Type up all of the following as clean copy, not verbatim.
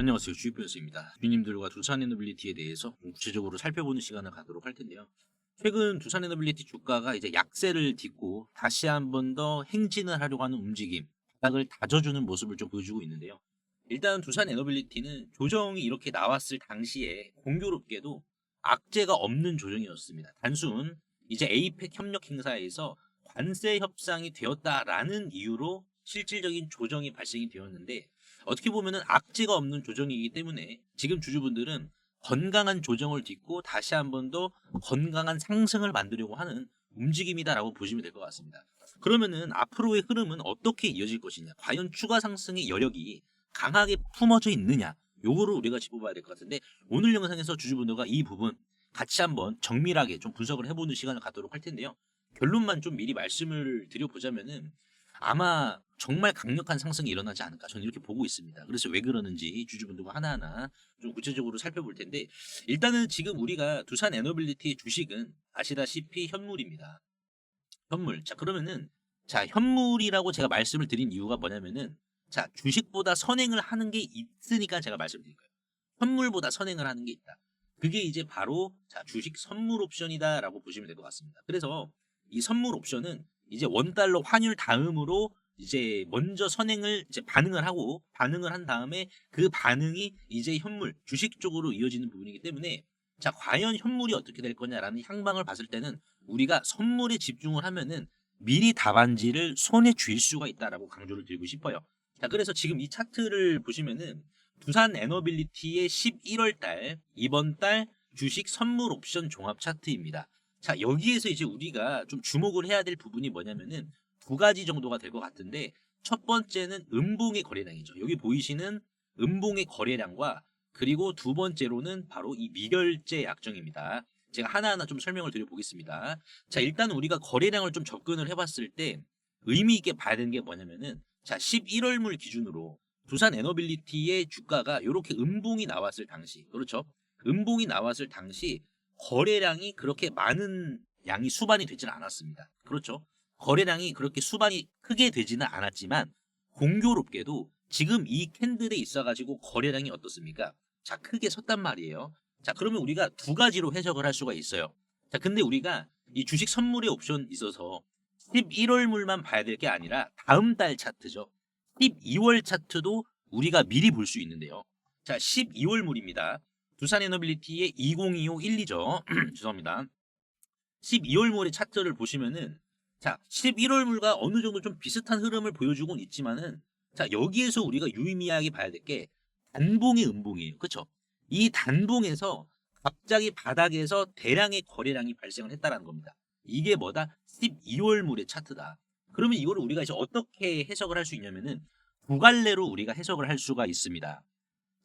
안녕하세요. 주식변수입니다. 주님들과 두산에너빌리티에 대해서 좀 구체적으로 살펴보는 시간을 갖도록 할 텐데요. 최근 두산에너빌리티 주가가 이제 약세를 딛고 다시 한 번 더 행진을 하려고 하는 움직임, 바닥을 다져주는 모습을 좀 보여주고 있는데요. 일단 두산에너빌리티는 조정이 이렇게 나왔을 당시에 공교롭게도 악재가 없는 조정이었습니다. 단순 이제 에이펙 협력 행사에서 관세 협상이 되었다라는 이유로 실질적인 조정이 발생이 되었는데, 어떻게 보면은 악재가 없는 조정이기 때문에 지금 주주분들은 건강한 조정을 딛고 다시 한 번 더 건강한 상승을 만들려고 하는 움직임이다라고 보시면 될 것 같습니다. 그러면은 앞으로의 흐름은 어떻게 이어질 것이냐? 과연 추가 상승의 여력이 강하게 품어져 있느냐? 요거를 우리가 짚어봐야 될 것 같은데, 오늘 영상에서 주주분들과 이 부분 같이 한번 정밀하게 좀 분석을 해보는 시간을 갖도록 할 텐데요. 결론만 좀 미리 말씀을 드려보자면은 아마 정말 강력한 상승이 일어나지 않을까, 저는 이렇게 보고 있습니다. 그래서 왜 그러는지 주주분들과 하나하나 좀 구체적으로 살펴볼 텐데, 일단은 지금 우리가 두산 에너빌리티 주식은 아시다시피 현물입니다. 현물. 자, 그러면은 자, 현물이라고 제가 말씀을 드린 이유가 뭐냐면은, 자, 주식보다 선행을 하는 게 있으니까 제가 말씀드린 거예요. 현물보다 선행을 하는 게 있다. 그게 이제 바로 자, 주식 선물 옵션이다라고 보시면 될 것 같습니다. 그래서 이 선물 옵션은 이제 원달러 환율 다음으로 이제 먼저 선행을 이제 반응을 한 다음에 그 반응이 이제 현물 주식 쪽으로 이어지는 부분이기 때문에, 자, 과연 현물이 어떻게 될 거냐라는 향방을 봤을 때는 우리가 선물에 집중을 하면은 미리 답안지를 손에 쥘 수가 있다라고 강조를 드리고 싶어요. 자, 그래서 지금 이 차트를 보시면은 두산 에너빌리티의 11월 달, 이번 달 주식 선물 옵션 종합 차트입니다. 자, 여기에서 이제 우리가 좀 주목을 해야 될 부분이 뭐냐면은 두 가지 정도가 될 것 같은데, 첫 번째는 음봉의 거래량이죠. 여기 보이시는 음봉의 거래량과, 그리고 두 번째로는 바로 이 미결제 약정입니다. 제가 하나하나 좀 설명을 드려보겠습니다. 자, 일단 우리가 거래량을 좀 접근을 해봤을 때 의미 있게 봐야 되는 게 뭐냐면은, 자, 11월물 기준으로 두산 에너빌리티의 주가가 이렇게 음봉이 나왔을 당시, 그렇죠? 음봉이 나왔을 당시 거래량이 그렇게 많은 양이 수반이 되지는 않았습니다. 그렇죠? 거래량이 그렇게 수반이 크게 되지는 않았지만, 공교롭게도 지금 이 캔들에 있어가지고 거래량이 어떻습니까? 자, 크게 섰단 말이에요. 자, 그러면 우리가 두 가지로 해석을 할 수가 있어요. 자, 근데 우리가 이 주식 선물의 옵션 있어서 11월물만 봐야 될 게 아니라 다음 달 차트죠. 12월 차트도 우리가 미리 볼 수 있는데요. 자, 12월물입니다. 두산에너빌리티의 2025-12죠. 죄송합니다. 12월물의 차트를 보시면은, 자, 11월물과 어느 정도 좀 비슷한 흐름을 보여주곤 있지만은, 자, 여기에서 우리가 유의미하게 봐야 될 게 단봉의 음봉이에요. 그렇죠? 이 단봉에서 갑자기 바닥에서 대량의 거래량이 발생을 했다라는 겁니다. 이게 뭐다? 12월물의 차트다. 그러면 이거를 우리가 이제 어떻게 해석을 할 수 있냐면은 두 갈래로 우리가 해석을 할 수가 있습니다.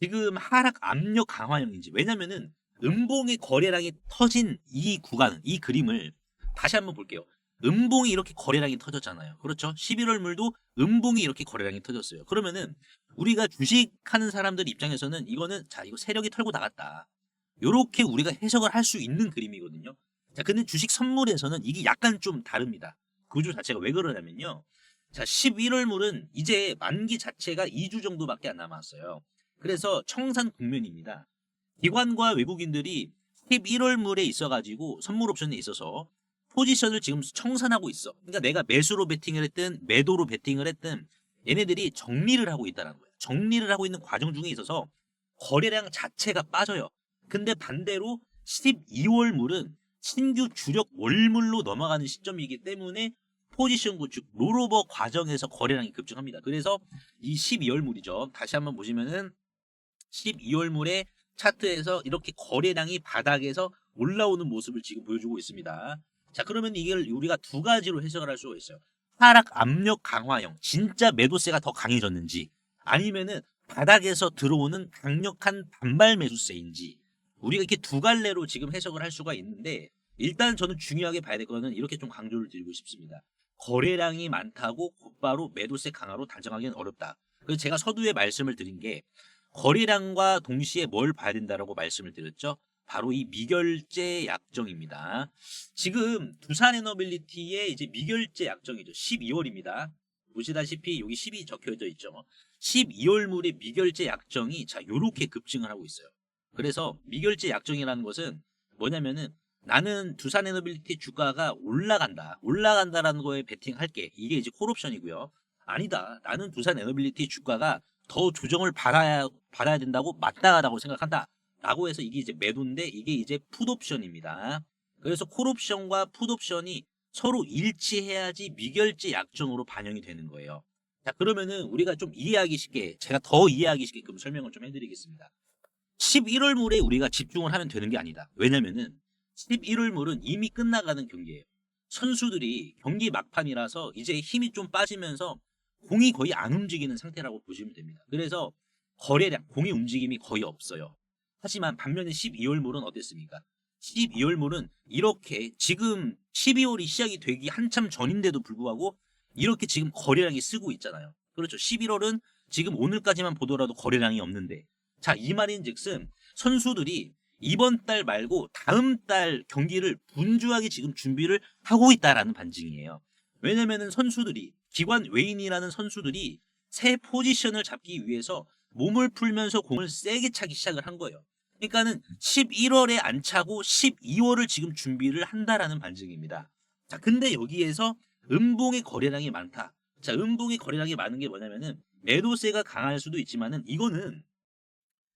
지금 하락 압력 강화형인지, 왜냐면은 음봉의 거래량이 터진 이 구간, 이 그림을 다시 한번 볼게요. 음봉이 이렇게 거래량이 터졌잖아요. 그렇죠? 11월 물도 음봉이 이렇게 거래량이 터졌어요. 그러면은 우리가 주식하는 사람들 입장에서는 이거는, 자, 이거 세력이 털고 나갔다, 요렇게 우리가 해석을 할 수 있는 그림이거든요. 자, 근데 주식 선물에서는 이게 약간 좀 다릅니다. 구조 자체가 왜 그러냐면요. 자, 11월 물은 이제 만기 자체가 2주 정도밖에 안 남았어요. 그래서 청산 국면입니다. 기관과 외국인들이 11월 물에 있어가지고 선물 옵션에 있어서 포지션을 지금 청산하고 있어. 그러니까 내가 매수로 베팅을 했든 매도로 베팅을 했든 얘네들이 정리를 하고 있다는 거예요. 정리를 하고 있는 과정 중에 있어서 거래량 자체가 빠져요. 근데 반대로 12월 물은 신규 주력 월물로 넘어가는 시점이기 때문에 포지션 구축, 롤오버 과정에서 거래량이 급증합니다. 그래서 이 12월 물이죠. 다시 한번 보시면은 12월 물의 차트에서 이렇게 거래량이 바닥에서 올라오는 모습을 지금 보여주고 있습니다. 자, 그러면 이걸 우리가 두 가지로 해석을 할 수가 있어요. 하락 압력 강화형, 진짜 매도세가 더 강해졌는지, 아니면은 바닥에서 들어오는 강력한 반발 매수세인지, 우리가 이렇게 두 갈래로 지금 해석을 할 수가 있는데, 일단 저는 중요하게 봐야 될 거는 이렇게 좀 강조를 드리고 싶습니다. 거래량이 많다고 곧바로 매도세 강화로 단정하기는 어렵다. 그래서 제가 서두에 말씀을 드린 게, 거래량과 동시에 뭘 봐야 된다라고 말씀을 드렸죠? 바로 이 미결제 약정입니다. 지금 두산에너빌리티의 이제 미결제 약정이죠. 12월입니다. 보시다시피 여기 10이 적혀져 있죠. 12월물의 미결제 약정이 자 요렇게 급증을 하고 있어요. 그래서 미결제 약정이라는 것은 뭐냐면은 나는 두산에너빌리티 주가가 올라간다라는 거에 베팅할게. 이게 이제 콜옵션이고요. 아니다. 나는 두산에너빌리티 주가가 더 조정을 받아야 된다고 마땅하다고 생각한다. 라고 해서 이게 이제 매도인데 이게 이제 풋옵션입니다. 그래서 콜옵션과 풋옵션이 서로 일치해야지 미결제 약정으로 반영이 되는 거예요. 자, 그러면은 우리가 좀 이해하기 쉽게, 제가 더 이해하기 쉽게끔 설명을 좀 해드리겠습니다. 11월물에 우리가 집중을 하면 되는 게 아니다. 왜냐면은 11월물은 이미 끝나가는 경기예요. 선수들이 경기 막판이라서 이제 힘이 좀 빠지면서 공이 거의 안 움직이는 상태라고 보시면 됩니다. 그래서 거래량, 공의 움직임이 거의 없어요. 하지만 반면에 12월물은 어땠습니까? 12월물은 이렇게 지금 12월이 시작이 되기 한참 전인데도 불구하고 이렇게 지금 거래량이 쓰고 있잖아요. 그렇죠. 11월은 지금 오늘까지만 보더라도 거래량이 없는데, 자, 이 말인즉슨 선수들이 이번 달 말고 다음 달 경기를 분주하게 지금 준비를 하고 있다라는 반증이에요. 왜냐면은 선수들이 기관 외인이라는 선수들이 새 포지션을 잡기 위해서 몸을 풀면서 공을 세게 차기 시작을 한 거예요. 그러니까는 11월에 안 차고 12월을 지금 준비를 한다라는 반증입니다. 자, 근데 여기에서 음봉의 거래량이 많다. 자, 음봉의 거래량이 많은 게 뭐냐면은 매도세가 강할 수도 있지만은 이거는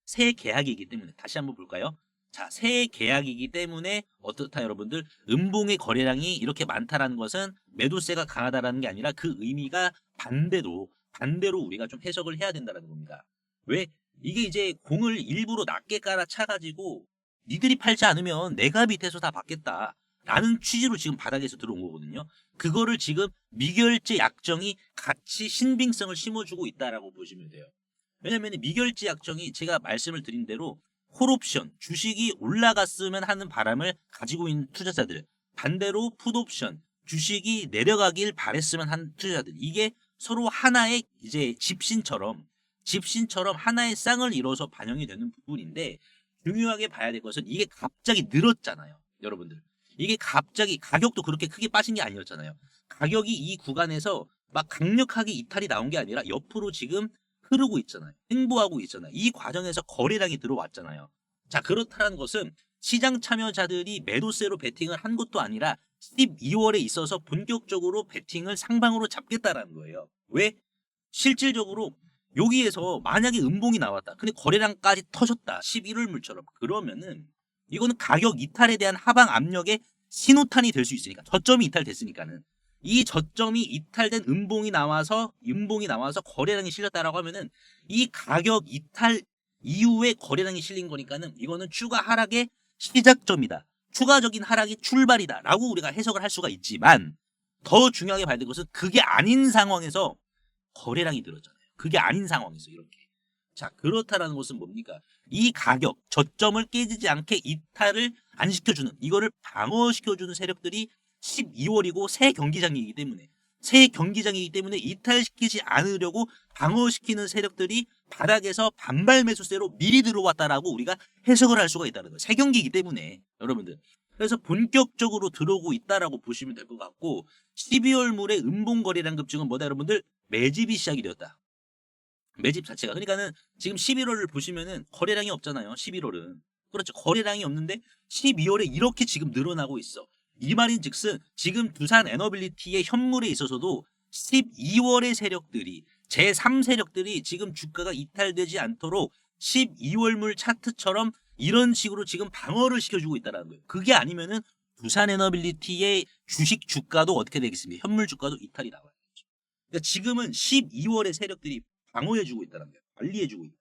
새 계약이기 때문에 다시 한번 볼까요? 자, 새 계약이기 때문에 어떻다 여러분들? 음봉의 거래량이 이렇게 많다라는 것은 매도세가 강하다라는 게 아니라 그 의미가 반대로 우리가 좀 해석을 해야 된다는 겁니다. 왜? 이게 이제 공을 일부러 낮게 깔아 차가지고 니들이 팔지 않으면 내가 밑에서 다 받겠다. 라는 취지로 지금 바닥에서 들어온 거거든요. 그거를 지금 미결제 약정이 같이 신빙성을 심어주고 있다라고 보시면 돼요. 왜냐면 미결제 약정이 제가 말씀을 드린 대로 콜옵션, 주식이 올라갔으면 하는 바람을 가지고 있는 투자자들, 반대로 풋옵션, 주식이 내려가길 바랬으면 하는 투자자들, 이게 서로 하나의 이제 집신처럼 하나의 쌍을 이뤄서 반영이 되는 부분인데, 중요하게 봐야 될 것은 이게 갑자기 늘었잖아요. 여러분들, 이게 갑자기 가격도 그렇게 크게 빠진 게 아니었잖아요. 가격이 이 구간에서 막 강력하게 이탈이 나온 게 아니라 옆으로 지금 흐르고 있잖아요. 행보하고 있잖아요. 이 과정에서 거래량이 들어왔잖아요. 자, 그렇다는 것은 시장 참여자들이 매도세로 베팅을 한 것도 아니라 12월에 있어서 본격적으로 베팅을 상방으로 잡겠다라는 거예요. 왜? 실질적으로 여기에서 만약에 음봉이 나왔다. 근데 거래량까지 터졌다. 11월물처럼. 그러면은 이거는 가격 이탈에 대한 하방 압력의 신호탄이 될 수 있으니까. 저점이 이탈됐으니까는. 이 저점이 이탈된 음봉이 나와서 거래량이 실렸다라고 하면은 이 가격 이탈 이후에 거래량이 실린 거니까는 이거는 추가 하락의 시작점이다. 추가적인 하락의 출발이다라고 우리가 해석을 할 수가 있지만, 더 중요하게 봐야 될 것은 그게 아닌 상황에서 거래량이 늘었잖아요. 그게 아닌 상황에서 이렇게. 자, 그렇다라는 것은 뭡니까? 이 가격 저점을 깨지지 않게 이탈을 안 시켜주는, 이거를 방어시켜주는 세력들이 12월이고 새 경기장이기 때문에 이탈시키지 않으려고 방어시키는 세력들이 바닥에서 반발 매수세로 미리 들어왔다라고 우리가 해석을 할 수가 있다는 거예요. 새 경기이기 때문에 여러분들. 그래서 본격적으로 들어오고 있다라고 보시면 될 것 같고, 12월 물의 음봉 거래량 급증은 뭐다 여러분들? 매집이 시작이 되었다. 매집 자체가. 그러니까는 지금 11월을 보시면은 거래량이 없잖아요. 11월은. 그렇죠. 거래량이 없는데 12월에 이렇게 지금 늘어나고 있어. 이 말인즉슨 지금 두산 에너빌리티의 현물에 있어서도 12월의 세력들이, 제3세력들이 지금 주가가 이탈되지 않도록 12월물 차트처럼 이런 식으로 지금 방어를 시켜주고 있다는 거예요. 그게 아니면은 두산 에너빌리티의 주식 주가도 어떻게 되겠습니까? 현물 주가도 이탈이 나와요. 그러니까 지금은 12월의 세력들이 방어해주고 있다는 거예요. 관리해주고 있다.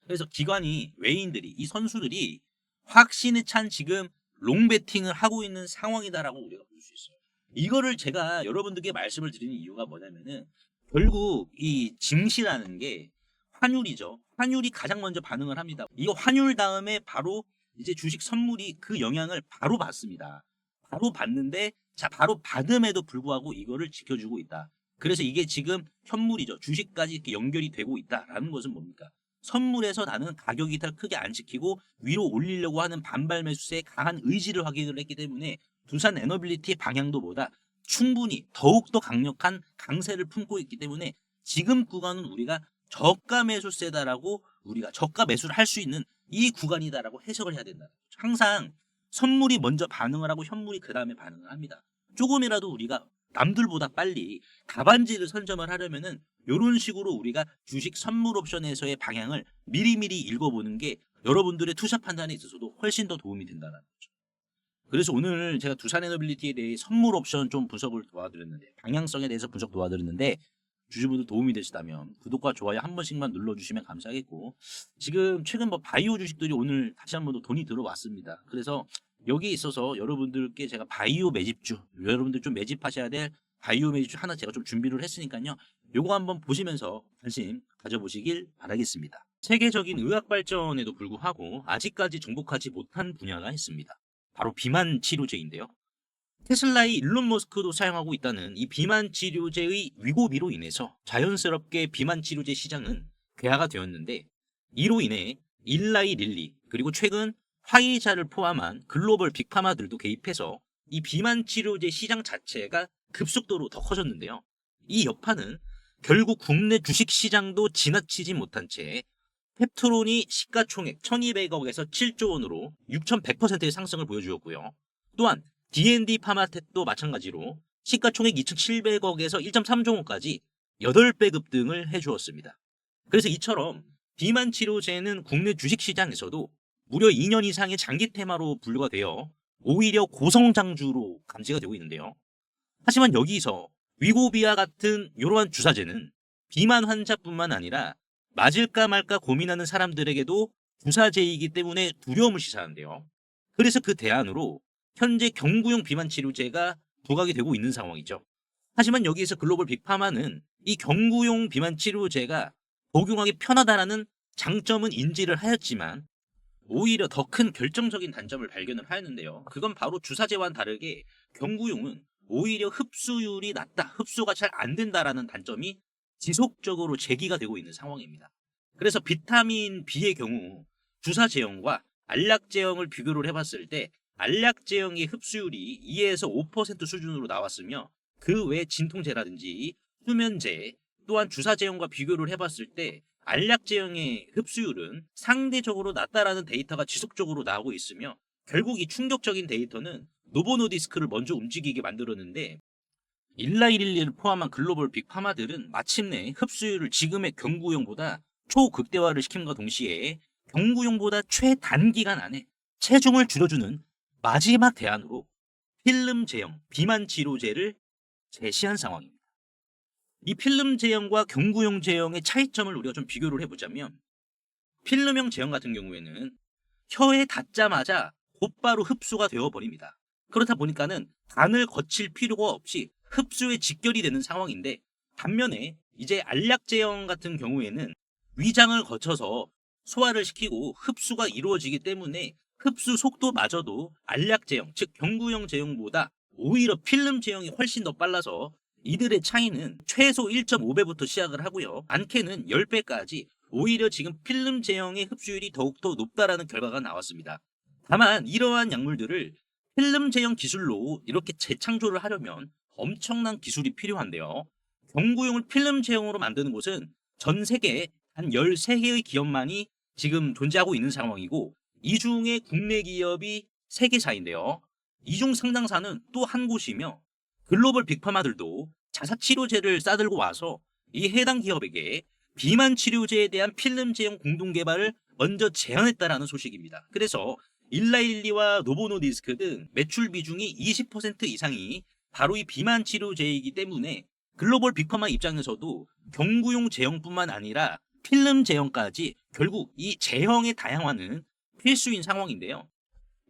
그래서 기관이, 외인들이, 이 선수들이 확신에 찬 지금 롱배팅을 하고 있는 상황이다라고 우리가 볼 수 있어요. 이거를 제가 여러분들께 말씀을 드리는 이유가 뭐냐면은 결국 이 증시라는 게 환율이죠. 환율이 가장 먼저 반응을 합니다. 이거 환율 다음에 바로 이제 주식 선물이 그 영향을 바로 받습니다. 바로 받는데, 자, 바로 받음에도 불구하고 이거를 지켜주고 있다. 그래서 이게 지금 현물이죠. 주식까지 이렇게 연결이 되고 있다라는 것은 뭡니까? 선물에서 나는 가격 이탈 크게 안 시키고 위로 올리려고 하는 반발 매수세의 강한 의지를 확인을 했기 때문에 두산 에너빌리티의 방향도 뭐다? 충분히 더욱더 강력한 강세를 품고 있기 때문에 지금 구간은 우리가 저가 매수세다라고 우리가 저가 매수를 할 수 있는 이 구간이다라고 해석을 해야 된다. 항상 선물이 먼저 반응을 하고 현물이 그 다음에 반응을 합니다. 조금이라도 우리가 남들보다 빨리 답안지를 선점을 하려면은 이런 식으로 우리가 주식 선물 옵션에서의 방향을 미리미리 읽어보는 게 여러분들의 투자 판단에 있어서도 훨씬 더 도움이 된다는 거죠. 그래서 오늘 제가 두산에너빌리티에 대해 선물 옵션 좀 분석을 도와드렸는데, 방향성에 대해서 분석 도와드렸는데 주주분들 도움이 되시다면 구독과 좋아요 한 번씩만 눌러주시면 감사하겠고, 지금 최근 뭐 바이오 주식들이 오늘 다시 한 번 더 돈이 들어왔습니다. 그래서 여기에 있어서 여러분들께 제가 바이오 매집주, 여러분들 좀 매집하셔야 될 바이오 매집주 하나 제가 좀 준비를 했으니까요. 요거 한번 보시면서 관심 가져보시길 바라겠습니다. 세계적인 의학 발전에도 불구하고 아직까지 정복하지 못한 분야가 있습니다. 바로 비만 치료제인데요. 테슬라의 일론 머스크도 사용하고 있다는 이 비만 치료제의 위고비로 인해서 자연스럽게 비만 치료제 시장은 괴화가 되었는데, 이로 인해 일라이 릴리 그리고 최근 화이자를 포함한 글로벌 빅파마들도 개입해서 이 비만 치료제 시장 자체가 급속도로 더 커졌는데요. 이 여파는 결국 국내 주식 시장도 지나치지 못한 채 펩트론이 시가총액 1200억에서 7조 원으로 6100%의 상승을 보여주었고요. 또한 D&D 파마텍도 마찬가지로 시가총액 2700억에서 1.3조 원까지 8배 급등을 해주었습니다. 그래서 이처럼 비만 치료제는 국내 주식시장에서도 무려 2년 이상의 장기 테마로 분류가 되어 오히려 고성장주로 감지가 되고 있는데요. 하지만 여기서 위고비와 같은 이러한 주사제는 비만 환자뿐만 아니라 맞을까 말까 고민하는 사람들에게도 주사제이기 때문에 두려움을 시사하는데요. 그래서 그 대안으로 현재 경구용 비만 치료제가 부각이 되고 있는 상황이죠. 하지만 여기에서 글로벌 빅파마는 이 경구용 비만 치료제가 복용하기 편하다라는 장점은 인지를 하였지만 오히려 더 큰 결정적인 단점을 발견을 하였는데요. 그건 바로 주사제와는 다르게 경구용은 오히려 흡수율이 낮다, 흡수가 잘 안 된다라는 단점이 지속적으로 제기가 되고 있는 상황입니다. 그래서 비타민 B의 경우 주사 제형과 알약 제형을 비교를 해봤을 때 알약 제형의 흡수율이 2에서 5% 수준으로 나왔으며, 그 외 진통제라든지 수면제 또한 주사 제형과 비교를 해봤을 때 알약 제형의 흡수율은 상대적으로 낮다라는 데이터가 지속적으로 나오고 있으며, 결국 이 충격적인 데이터는 노보노디스크를 먼저 움직이게 만들었는데, 일라이릴리를 포함한 글로벌 빅파마들은 마침내 흡수율을 지금의 경구용보다 초극대화를 시킴과 동시에 경구용보다 최단기간 안에 체중을 줄여주는 마지막 대안으로 필름 제형 비만 치료제를 제시한 상황입니다. 이 필름 제형과 경구용 제형의 차이점을 우리가 좀 비교를 해보자면, 필름형 제형 같은 경우에는 혀에 닿자마자 곧바로 흡수가 되어버립니다. 그렇다 보니까는 간을 거칠 필요가 없이 흡수에 직결이 되는 상황인데, 반면에 이제 알약 제형 같은 경우에는 위장을 거쳐서 소화를 시키고 흡수가 이루어지기 때문에 흡수 속도마저도 알약 제형, 즉 경구용 제형보다 오히려 필름 제형이 훨씬 더 빨라서 이들의 차이는 최소 1.5배부터 시작을 하고요. 많게는 10배까지 오히려 지금 필름 제형의 흡수율이 더욱더 높다라는 결과가 나왔습니다. 다만 이러한 약물들을 필름 제형 기술로 이렇게 재창조를 하려면 엄청난 기술이 필요한데요. 경구용을 필름 제형으로 만드는 곳은 전 세계에 한 13개의 기업만이 지금 존재하고 있는 상황이고, 이 중에 국내 기업이 3개사인데요. 이 중 상당사는 또 한 곳이며, 글로벌 빅파마들도 자사치료제를 싸들고 와서 이 해당 기업에게 비만 치료제에 대한 필름 제형 공동 개발을 먼저 제안했다라는 소식입니다. 그래서 일라일리와 노보노디스크 등 매출 비중이 20% 이상이 바로 이 비만 치료제이기 때문에 글로벌 빅파마 입장에서도 경구용 제형뿐만 아니라 필름 제형까지 결국 이 제형의 다양화는 필수인 상황인데요.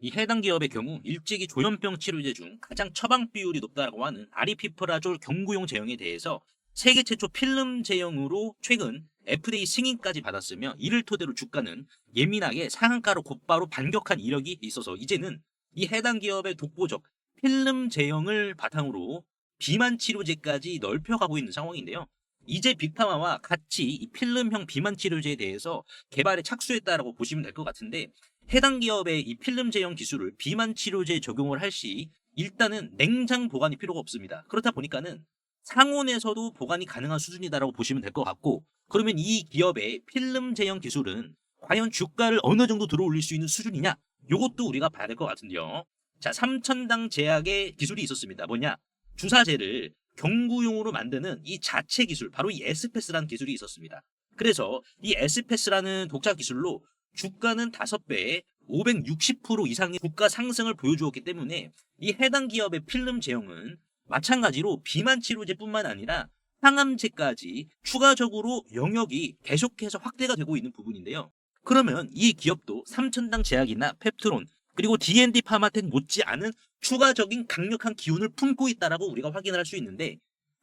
이 해당 기업의 경우 일찍이 조현병 치료제 중 가장 처방 비율이 높다고 하는 아리피프라졸 경구용 제형에 대해서 세계 최초 필름 제형으로 최근 FDA 승인까지 받았으며, 이를 토대로 주가는 예민하게 상한가로 곧바로 반격한 이력이 있어서 이제는 이 해당 기업의 독보적 필름 제형을 바탕으로 비만 치료제까지 넓혀가고 있는 상황인데요. 이제 빅파마와 같이 이 필름형 비만 치료제에 대해서 개발에 착수했다라고 보시면 될 것 같은데, 해당 기업의 이 필름 제형 기술을 비만 치료제에 적용을 할 시 일단은 냉장 보관이 필요가 없습니다. 그렇다 보니까는 상온에서도 보관이 가능한 수준이다라고 보시면 될 것 같고, 그러면 이 기업의 필름 제형 기술은 과연 주가를 어느 정도 들어올릴 수 있는 수준이냐? 요것도 우리가 봐야 될 것 같은데요. 자, 삼천당 제약의 기술이 있었습니다. 뭐냐? 주사제를 경구용으로 만드는 이 자체 기술, 바로 이 에스페스라는 기술이 있었습니다. 그래서 이 에스페스라는 독자 기술로 주가는 5배, 560% 이상의 주가 상승을 보여주었기 때문에 이 해당 기업의 필름 제형은 마찬가지로 비만 치료제뿐만 아니라 항암제까지 추가적으로 영역이 계속해서 확대가 되고 있는 부분인데요. 그러면 이 기업도 삼천당 제약이나 펩트론 그리고 D&D 파마텍 못지않은 추가적인 강력한 기운을 품고 있다라고 우리가 확인을 할 수 있는데,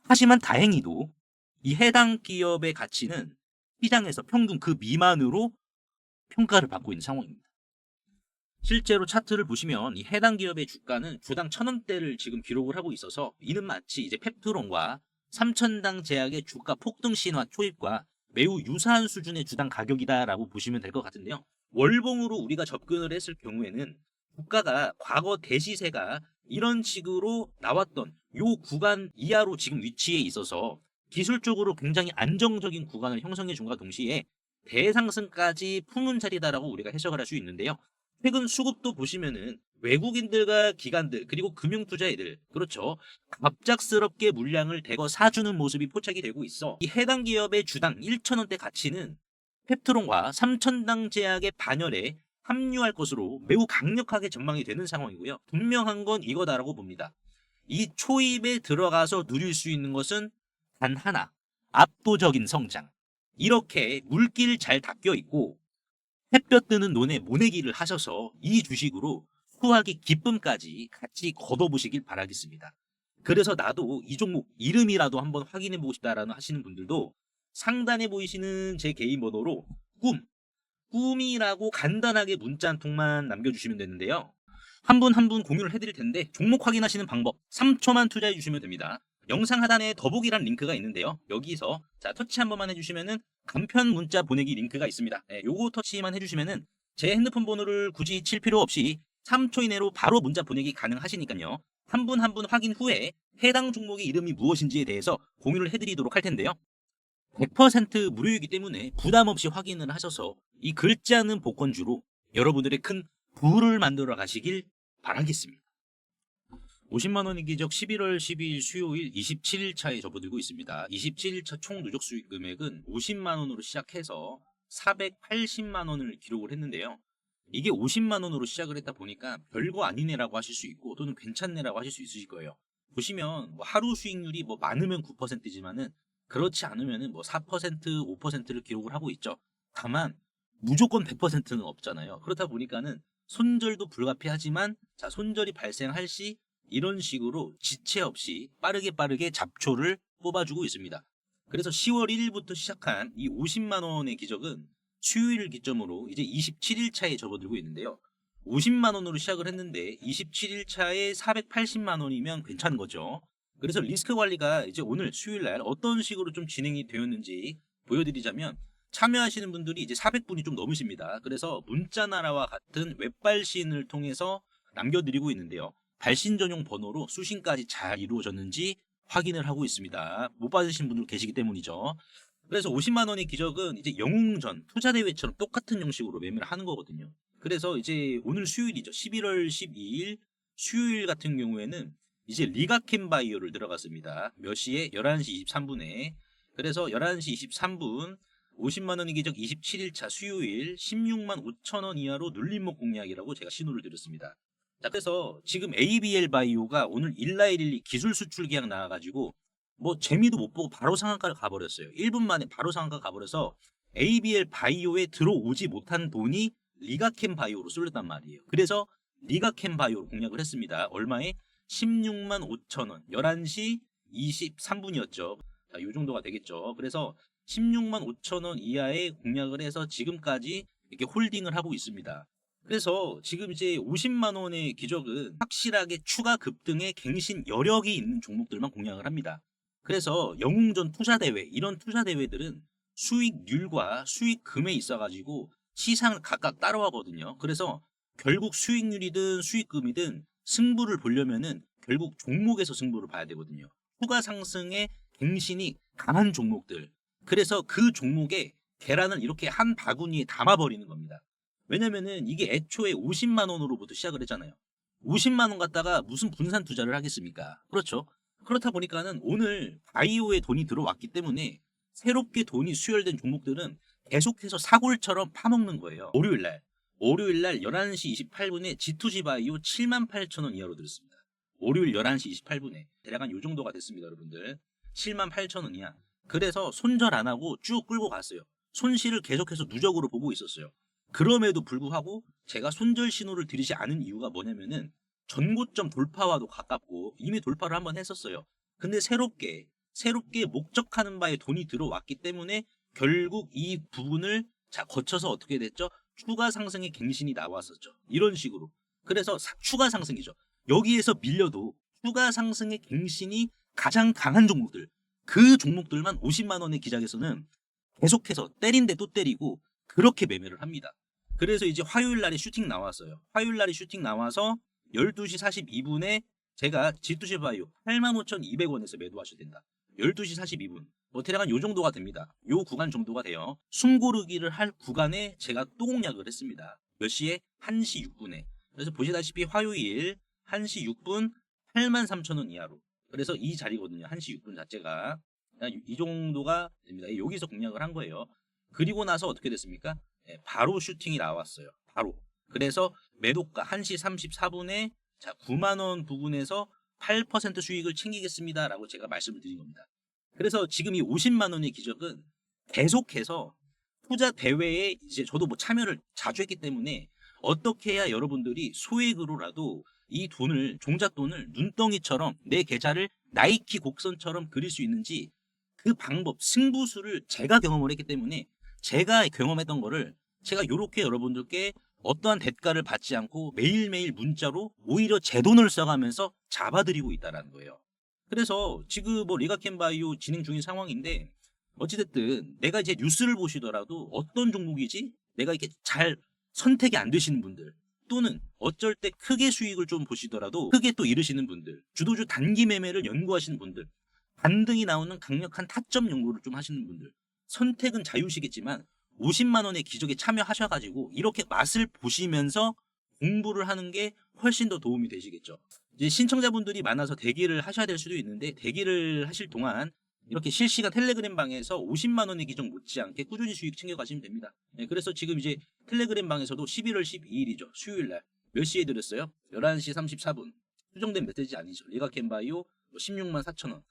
하지만 다행히도 이 해당 기업의 가치는 시장에서 평균 그 미만으로 평가를 받고 있는 상황입니다. 실제로 차트를 보시면 이 해당 기업의 주가는 주당 1,000원대를 지금 기록을 하고 있어서, 이는 마치 이제 펩트론과 삼천당 제약의 주가 폭등 신화 초입과 매우 유사한 수준의 주당 가격이다라고 보시면 될 것 같은데요. 월봉으로 우리가 접근을 했을 경우에는 주가가 과거 대시세가 이런 식으로 나왔던 요 구간 이하로 지금 위치해 있어서 기술적으로 굉장히 안정적인 구간을 형성해 준과 동시에 대상승까지 품은 자리다라고 우리가 해석을 할 수 있는데요. 최근 수급도 보시면은 외국인들과 기관들 그리고 금융투자애들, 그렇죠, 갑작스럽게 물량을 대거 사주는 모습이 포착이 되고 있어 이 해당 기업의 주당 1,000원대 가치는 펩트론과 삼천당 제약의 반열에 합류할 것으로 매우 강력하게 전망이 되는 상황이고요. 분명한 건 이거다라고 봅니다. 이 초입에 들어가서 누릴 수 있는 것은 단 하나, 압도적인 성장. 이렇게 물길 잘 닦여 있고 햇볕 뜨는 논에 모내기를 하셔서 이 주식으로 수확의 기쁨까지 같이 걷어보시길 바라겠습니다. 그래서 나도 이 종목 이름이라도 한번 확인해보고 싶다라는 하시는 분들도 상단에 보이시는 제 개인 번호로 꿈이라고 간단하게 문자 한 통만 남겨주시면 되는데요. 한 분 한 분 공유를 해드릴 텐데 종목 확인하시는 방법 3초만 투자해 주시면 됩니다. 영상 하단에 더보기란 링크가 있는데요. 여기서 자 터치 한 번만 해주시면은 간편 문자 보내기 링크가 있습니다. 요거 터치만 해주시면은 제 핸드폰 번호를 굳이 칠 필요 없이 3초 이내로 바로 문자 보내기 가능하시니까요. 한 분 한 분 확인 후에 해당 종목의 이름이 무엇인지에 대해서 공유를 해드리도록 할 텐데요. 100% 무료이기 때문에 부담 없이 확인을 하셔서 이 긁지 않는 복권주로 여러분들의 큰 부를 만들어 가시길 바라겠습니다. 50만 원의 기적 11월 12일 수요일 27일 차에 접어들고 있습니다. 27일 차 총 누적 수익 금액은 50만 원으로 시작해서 480만 원을 기록을 했는데요. 이게 50만 원으로 시작을 했다 보니까 별거 아니네라고 하실 수 있고 또는 괜찮네라고 하실 수 있으실 거예요. 보시면 뭐 하루 수익률이 뭐 많으면 9%지만은 그렇지 않으면은 뭐 4%, 5%를 기록을 하고 있죠. 다만 무조건 100%는 없잖아요. 그렇다 보니까는 손절도 불가피하지만 자 손절이 발생할 시 이런 식으로 지체 없이 빠르게 잡초를 뽑아주고 있습니다. 그래서 10월 1일부터 시작한 이 50만 원의 기적은 수요일을 기점으로 이제 27일 차에 접어들고 있는데요. 50만 원으로 시작을 했는데 27일 차에 480만 원이면 괜찮은 거죠. 그래서 리스크 관리가 이제 오늘 수요일 날 어떤 식으로 좀 진행이 되었는지 보여드리자면, 참여하시는 분들이 이제 400분이 좀 넘으십니다. 그래서 문자나라와 같은 웹발신을 통해서 남겨드리고 있는데요. 발신 전용 번호로 수신까지 잘 이루어졌는지 확인을 하고 있습니다. 못 받으신 분들 계시기 때문이죠. 그래서 50만 원의 기적은 이제 영웅전 투자대회처럼 똑같은 형식으로 매매를 하는 거거든요. 그래서 이제 오늘 수요일이죠. 11월 12일 수요일 같은 경우에는 이제 리가켄바이오를 들어갔습니다. 몇 시에? 11시 23분에. 그래서 11시 23분 50만 원의 기적 27일차 수요일 16만 5천 원 이하로 눌림목 공략이라고 제가 신호를 드렸습니다. 자, 그래서 지금 ABL 바이오가 오늘 1라112 기술 수출 계약 나와가지고 뭐 재미도 못 보고 바로 상한가를 가버렸어요. 1분 만에 바로 상한가 가버려서 ABL 바이오에 들어오지 못한 돈이 리가켄 바이오로 쏠렸단 말이에요. 그래서 리가켄 바이오로 공략을 했습니다. 얼마에? 16만 5천 원. 11시 23분이었죠. 자, 요 정도가 되겠죠. 그래서 16만 5천 원 이하의 공략을 해서 지금까지 이렇게 홀딩을 하고 있습니다. 그래서 지금 이제 50만 원의 기적은 확실하게 추가 급등의 갱신 여력이 있는 종목들만 공략을 합니다. 그래서 영웅전 투자대회, 이런 투자대회들은 수익률과 수익금에 있어가지고 시상을 각각 따라가거든요. 그래서 결국 수익률이든 수익금이든 승부를 보려면은 결국 종목에서 승부를 봐야 되거든요. 추가 상승의 갱신이 강한 종목들. 그래서 그 종목에 계란을 이렇게 한 바구니에 담아버리는 겁니다. 왜냐면은 이게 애초에 50만 원으로부터 시작을 했잖아요. 50만 원 갖다가 무슨 분산 투자를 하겠습니까? 그렇죠. 그렇다 보니까는 오늘 바이오에 돈이 들어왔기 때문에 새롭게 돈이 수혈된 종목들은 계속해서 사골처럼 파먹는 거예요. 월요일날 11시 28분에 G2G 바이오 78,000원 이하로 들었습니다. 월요일 11시 28분에 대략 한 요 정도가 됐습니다, 여러분들. 78,000원 이하. 그래서 손절 안 하고 쭉 끌고 갔어요. 손실을 계속해서 누적으로 보고 있었어요. 그럼에도 불구하고 제가 손절 신호를 드리지 않은 이유가 뭐냐면은 전고점 돌파와도 가깝고 이미 돌파를 한번 했었어요. 근데 새롭게 목적하는 바에 돈이 들어왔기 때문에 결국 이 부분을 거쳐서 어떻게 됐죠? 추가 상승의 갱신이 나왔었죠. 이런 식으로. 그래서 추가 상승이죠. 여기에서 밀려도 추가 상승의 갱신이 가장 강한 종목들, 그 종목들만 50만 원의 기장에서는 계속해서 때린데 또 때리고 그렇게 매매를 합니다. 그래서 이제 화요일 날에 슈팅 나왔어요. 화요일 날에 슈팅 나와서 12시 42분에 제가 G2G 바이오 85,200원에서 매도하셔야 된다. 12시 42분. 뭐 대략 한 요 정도가 됩니다. 요 구간 정도가 돼요. 숨 고르기를 할 구간에 제가 또 공략을 했습니다. 몇 시에? 1시 6분에. 그래서 보시다시피 화요일 1시 6분 83,000원 이하로. 그래서 이 자리거든요. 1시 6분 자체가. 이 정도가 됩니다. 여기서 공략을 한 거예요. 그리고 나서 어떻게 됐습니까? 바로 슈팅이 나왔어요. 바로. 그래서 매도가 1시 34분에 9만 원 부분에서 8% 수익을 챙기겠습니다. 라고 제가 말씀을 드린 겁니다. 그래서 지금 이 50만 원의 기적은 계속해서 투자 대회에 이제 저도 뭐 참여를 자주 했기 때문에 어떻게 해야 여러분들이 소액으로라도 이 돈을, 종잣돈을 눈덩이처럼 내 계좌를 나이키 곡선처럼 그릴 수 있는지 그 방법, 승부수를 제가 경험을 했기 때문에 제가 경험했던 거를 제가 이렇게 여러분들께 어떠한 대가를 받지 않고 매일매일 문자로 오히려 제 돈을 써가면서 잡아드리고 있다는 거예요. 그래서 지금 뭐 리가켄바이오 진행 중인 상황인데 어찌됐든 내가 이제 뉴스를 보시더라도 어떤 종목이지? 내가 이렇게 잘 선택이 안 되시는 분들 또는 어쩔 때 크게 수익을 좀 보시더라도 크게 또 잃으시는 분들, 주도주 단기 매매를 연구하시는 분들, 반등이 나오는 강력한 타점 연구를 좀 하시는 분들, 선택은 자유시겠지만 50만 원의 기적에 참여하셔가지고 이렇게 맛을 보시면서 공부를 하는 게 훨씬 더 도움이 되시겠죠. 이제 신청자분들이 많아서 대기를 하셔야 될 수도 있는데 대기를 하실 동안 이렇게 실시간 텔레그램 방에서 50만 원의 기적 못지않게 꾸준히 수익 챙겨가시면 됩니다. 그래서 지금 이제 텔레그램 방에서도 11월 12일이죠. 수요일 날 몇 시에 드렸어요? 11시 34분. 수정된 메시지 아니죠. 리가켄바이오 16만 4천 원.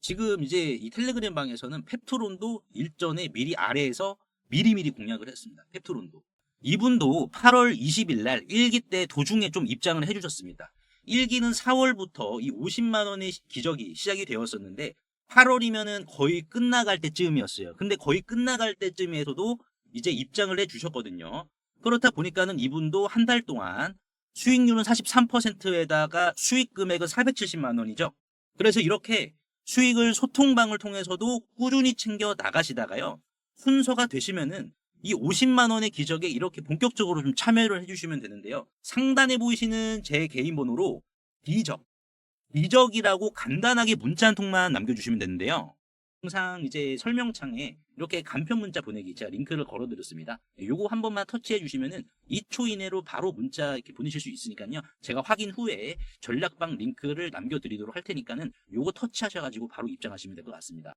지금 이제 이 텔레그램 방에서는 펩토론도 일전에 미리 아래에서 미리미리 공략을 했습니다. 펩토론도. 이분도 8월 20일 날 1기 때 도중에 좀 입장을 해주셨습니다. 1기는 4월부터 이 50만 원의 기적이 시작이 되었었는데 8월이면은 거의 끝나갈 때쯤이었어요. 근데 거의 끝나갈 때쯤에서도 이제 입장을 해주셨거든요. 그렇다 보니까는 이분도 한 달 동안 수익률은 43%에다가 수익 금액은 470만 원이죠. 그래서 이렇게 수익을 소통방을 통해서도 꾸준히 챙겨 나가시다가요. 순서가 되시면은 이 50만 원의 기적에 이렇게 본격적으로 좀 참여를 해주시면 되는데요. 상단에 보이시는 제 개인 번호로 비적이라고 간단하게 문자 한 통만 남겨주시면 되는데요. 항상 이제 설명창에 이렇게 간편 문자 보내기 제가 링크를 걸어드렸습니다. 요거 한 번만 터치해 주시면은 2초 이내로 바로 문자 이렇게 보내실 수 있으니까요. 제가 확인 후에 전략방 링크를 남겨드리도록 할 테니까는 요거 터치하셔가지고 바로 입장하시면 될 것 같습니다.